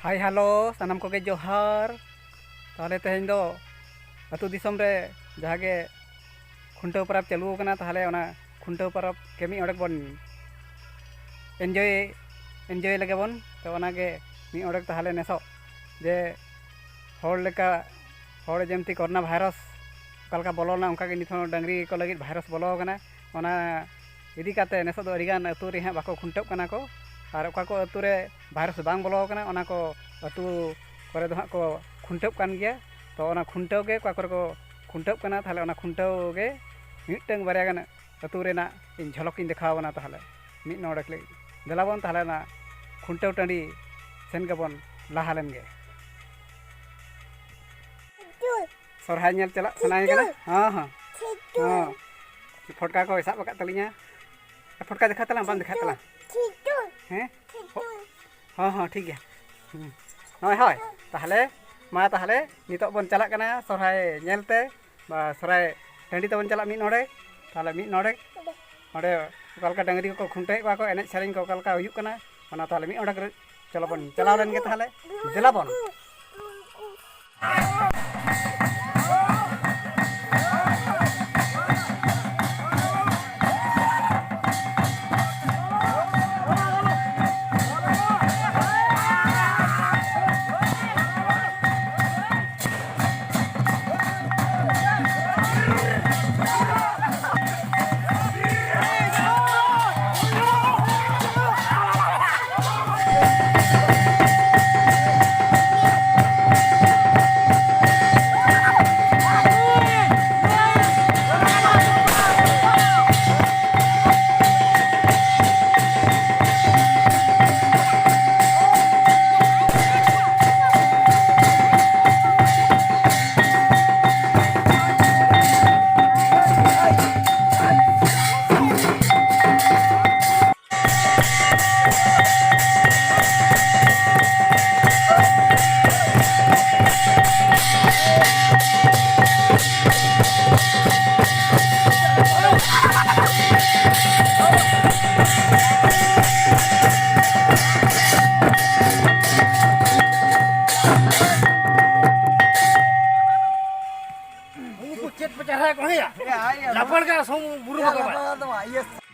Hi hello सानाम को जोहार ताहले तेहें दो अतु दिसम रे जहाँ के खुंटाव परब चालू कना ताहले ओना खुंटाव परब के मी ओडक बन एंजॉय लगे बन तो ओना के मी ओडक ताहले नेसो जे हर लेका हर जेमती कोरोना भाइरस कलका बोलोना उनका के निथो डांगरी को लगी भाइरस बोलो कना ओना इदी काते नेसो दो अडिगान अतु रे बाको खुंटाव कना को और अका को अतु रे भाइरस बांग बोलो कना ओना को अतु करे दो को खुंटाव कान गया तो ओना खुंटाव के अका को खुंटाव कना ताहले ओना खुंटाव के मिटंग बारे गाना अतु रेना इन झलक इन देखावना ताहले मिट नोडक ले देलाबन ताहले ना खुंटाव टांडी सेन गबन लाहालेन गे sorhay nyel celak senai kana हां हां हां फटका को हिसाब बका तलिया फटका देखा तला बंद देखा तला हैं हां हां ठीक है हाय हाय ताहले मा ताहले नितो बन चला कना sorhay nyelते बा sorhay टांडी तबन चला मिट नोडे ताहले मिट नोडे ओडे कलका डांगरी को खुंटे बा को एने सेरेन को कलका हुयु कना ओना ताहले मिट ओडक चलो बन चलाव लेन गे ताहले देला बन Cek pecara kau ya? Lapor ka song buru ka ba?